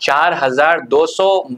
4,200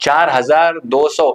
4,200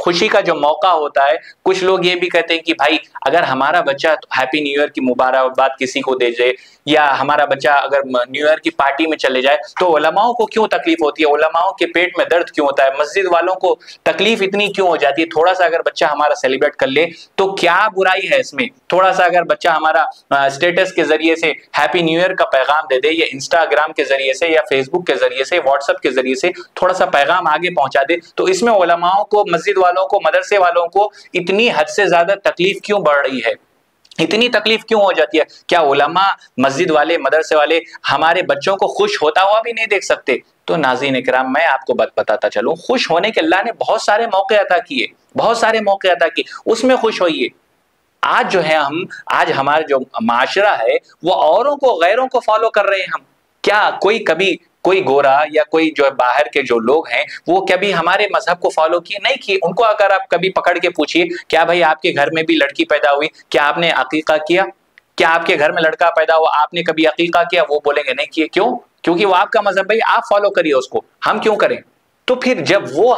خوشی کا جو موقع ہوتا ہے، کچھ لوگ یہ بھی کہتے ہیں کہ بھائی اگر ہمارا بچہ ہیپی نیو ایئر کی مبارکباد کسی کو دے جائے، یا ہمارا بچہ اگر نیو ایئر کی پارٹی میں چلے جائے تو علماؤں کو کیوں تکلیف ہوتی ہے، علماؤں کے پیٹ میں درد کیوں ہوتا ہے، مسجد والوں کو تکلیف اتنی کیوں ہو جاتی ہے؟ تھوڑا سا اگر بچہ ہمارا سیلیبریٹ کر لے تو کیا برائی ہے اس میں؟ تھوڑا سا اگر بچہ ہمارا اسٹیٹس کے ذریعے سے ہیپی نیو ایئر کا پیغام دے دے، یا انسٹاگرام کے ذریعے سے، یا فیس بک کے ذریعے سے، واٹس ایپ کے ذریعے سے تھوڑا سا پیغام آگے پہنچا دے، تو اس میں علماؤں کو، مسجد والوں کو، مدرسے والوں کو اتنی حد سے زیادہ تکلیف کیوں بڑھ رہی ہے؟ اتنی تکلیف کیوں ہو جاتی ہے؟ کیا علماء، مسجد والے، مدرسے والے ہمارے بچوں کو خوش ہوتا ہوا بھی نہیں دیکھ سکتے؟ تو ناظرین اکرام، میں آپ کو بتاتا چلوں، خوش ہونے کے اللہ نے بہت سارے موقع عطا کیے، بہت سارے موقع عطا کیے، اس میں خوش ہوئیے۔ آج جو ہے آج ہمارا جو معاشرہ ہے وہ اوروں کو، غیروں کو فالو کر رہے ہیں ہم۔ کیا کوئی گورا یا کوئی جو باہر کے جو لوگ ہیں وہ کبھی ہمارے مذہب کو فالو کیے؟ نہیں کیے۔ ان کو اگر آپ کبھی پکڑ کے پوچھیے کیا بھائی آپ کے گھر میں بھی لڑکی پیدا ہوئی، کیا آپ نے عقیقہ کیا؟ کیا آپ کے گھر میں لڑکا پیدا ہوا، آپ نے کبھی عقیقہ کیا؟ وہ بولیں گے نہیں کیے۔ کیوں؟ کیونکہ وہ آپ کا مذہب، بھائی آپ فالو کریے اس کو، ہم کیوں کریں؟ تو پھر جب وہ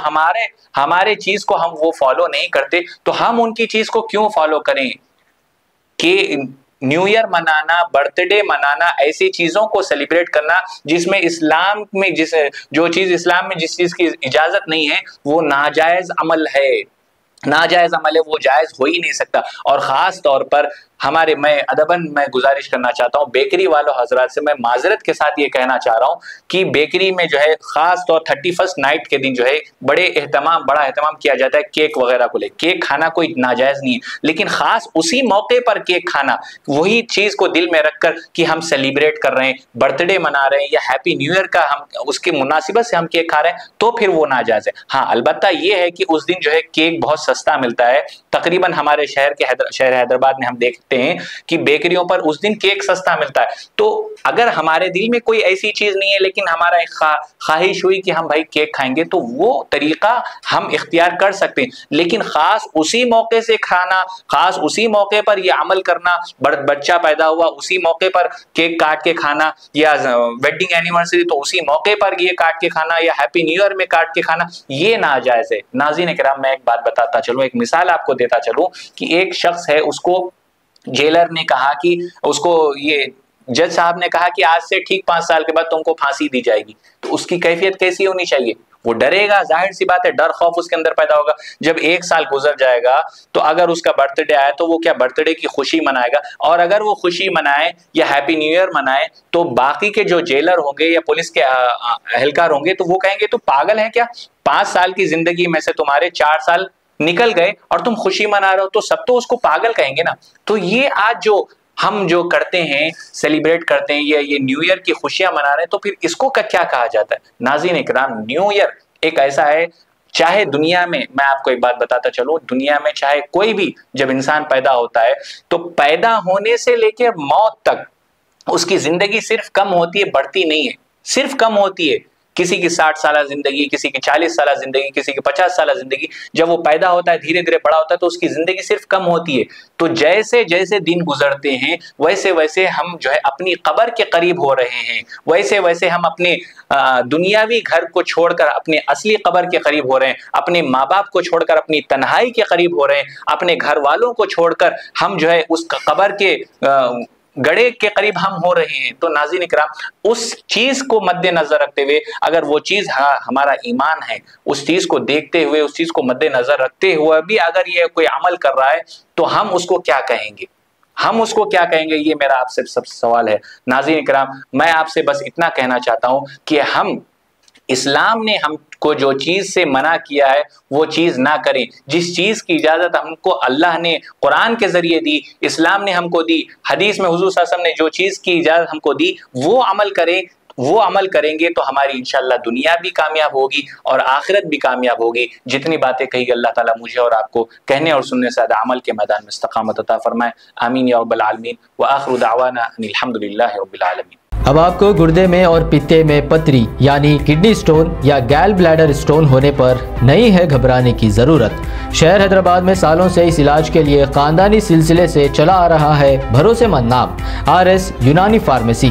ہمارے چیز کو ہم وہ فالو نہیں کرتے تو ہم ان کی چیز کو کیوں فالو کریں؟ کہ نیو ایئر منانا، برتھ ڈے منانا، ایسی چیزوں کو سیلیبریٹ کرنا جس میں اسلام میں جو چیز اسلام میں جس چیز کی اجازت نہیں ہے وہ ناجائز عمل ہے، ناجائز عمل ہے، وہ جائز ہو ہی نہیں سکتا۔ اور خاص طور پر میں ادباً میں گزارش کرنا چاہتا ہوں بیکری والوں حضرات سے، میں معذرت کے ساتھ یہ کہنا چاہ رہا ہوں کہ بیکری میں جو ہے خاص طور 31 نائٹ کے دن جو ہے بڑا اہتمام کیا جاتا ہے کیک وغیرہ کو لے۔ کیک کھانا کوئی ناجائز نہیں ہے، لیکن خاص اسی موقع پر کیک کھانا، وہی چیز کو دل میں رکھ کر کہ ہم سیلیبریٹ کر رہے ہیں، برتھ ڈے منا رہے ہیں یا ہیپی نیو ایئر کا ہم اس کی مناسبت سے ہم کیک کھا رہے ہیں، تو پھر وہ ناجائز ہے۔ ہاں البتہ یہ ہے کہ اس دن جو ہے کیک بہت سستا ملتا ہے، تقریباً ہمارے شہر حیدرآباد میں ہم دیکھتے ہیں کہ بیکریوں پر اس دن کیک سستا ملتا ہے۔ تو اگر ہمارے دل میں کوئی ایسی چیز نہیں ہے لیکن ہمارا ایک خواہش ہوئی کہ ہم بھائی کیک کھائیں گے، تو وہ طریقہ ہم اختیار کر سکتے ہیں، لیکن خاص اسی موقع سے کھانا، خاص اسی موقع پر یہ عمل کرنا، بچہ پیدا ہوا اسی موقع پر کیک کاٹ کے کھانا، یا ویڈنگ اینیورسری تو اسی موقع پر یہ کاٹ کے کھانا، یا ہیپی نیو ایئر میں کاٹ کے کھانا، یہ ناجائز ہے۔ ناظرین کرام، میں ایک بات بتاتا چلوں، ایک مثال آپ کو دیتا چلوں کہ ایک شخص ہے، اس کو جیلر نے کہا کہ اس کو یہ جج صاحب نے کہا کہ آج سے ٹھیک 5 سال کے بعد تم کو پھانسی دی جائے گی، تو اس کی کیفیت کیسی ہونی چاہیے؟ وہ ڈرے گا، ظاہر سی بات ہے، ڈر خوف اس کے اندر پیدا ہوگا۔ جب 1 سال گزر جائے گا تو اگر اس کا برتھ ڈے آئے تو وہ کیا برتھ ڈے کی خوشی منائے گا؟ اور اگر وہ خوشی منائے یا ہیپی نیو ایئر منائے تو باقی کے جو جیلر ہوں گے یا پولیس کے اہلکار ہوں گے تو وہ کہیں گے تو پاگل ہے کیا؟ 5 سال کی زندگی میں سے تمہارے 4 سال نکل گئے اور تم خوشی منا رہے ہو، تو سب تو اس کو پاگل کہیں گے نا۔ تو یہ آج ہم جو کرتے ہیں، سیلیبریٹ کرتے ہیں، یہ نیو ایئر کی خوشیاں منا رہے ہیں، تو پھر اس کو کیا کہا جاتا ہے؟ ناظرین اکرام، نیو ایئر ایک ایسا ہے، چاہے دنیا میں آپ کو ایک بات بتاتا چلوں، دنیا میں چاہے کوئی بھی جب انسان پیدا ہوتا ہے تو پیدا ہونے سے لے کے موت تک اس کی زندگی صرف کم ہوتی ہے، بڑھتی نہیں ہے، صرف کم ہوتی ہے۔ کسی کی 60 سالہ زندگی، کسی کی 40 سالہ زندگی، کسی کی 50 سالہ زندگی، جب وہ پیدا ہوتا ہے دھیرے دھیرے بڑا ہوتا ہے تو اس کی زندگی صرف کم ہوتی ہے۔ تو جیسے جیسے دن گزرتے ہیں ویسے ویسے ہم جو ہے اپنی قبر کے قریب ہو رہے ہیں، ویسے ویسے ہم اپنے دنیاوی گھر کو چھوڑ کر اپنے اصلی قبر کے قریب ہو رہے ہیں، اپنے ماں باپ کو چھوڑ کر اپنی تنہائی کے قریب ہو رہے ہیں، اپنے گھر والوں کو چھوڑ کر ہم جو ہے اس قبر کے گڑے کے قریب ہم ہو رہے ہیں۔ تو ناظرین کرام، اس چیز کو مد نظر رکھتے ہوئے، اگر وہ چیز ہمارا ایمان ہے، اس چیز کو دیکھتے ہوئے، اس چیز کو مد نظر رکھتے ہوئے بھی اگر یہ کوئی عمل کر رہا ہے تو ہم اس کو کیا کہیں گے؟ ہم اس کو کیا کہیں گے؟ یہ میرا آپ سے سب سوال ہے۔ ناظرین کرام، میں آپ سے بس اتنا کہنا چاہتا ہوں کہ اسلام نے ہم کو جو چیز سے منع کیا ہے وہ چیز نہ کریں۔ جس چیز کی اجازت ہم کو اللہ نے قرآن کے ذریعے دی، اسلام نے ہم کو دی، حدیث میں حضور صلی اللہ علیہ وسلم نے جو چیز کی اجازت ہم کو دی، وہ عمل کریں گے تو ہماری انشاءاللہ دنیا بھی کامیاب ہوگی اور آخرت بھی کامیاب ہوگی۔ جتنی باتیں کہی اللہ تعالیٰ مجھے اور آپ کو کہنے اور سننے سے زیادہ عمل کے میدان میں استقامت عطا فرمائے، آمین یا رب العالمین، وآخر دعوانا ان الحمدللہ رب العالمین۔ اب آپ کو گردے میں اور پتے میں پتری یعنی کڈنی سٹون یا گال بلیڈر سٹون ہونے پر نہیں ہے گھبرانے کی ضرورت۔ شہر حیدرآباد میں سالوں سے اس علاج کے لیے خاندانی سلسلے سے چلا آ رہا ہے بھروسے مند نام RS یونانی فارمیسی۔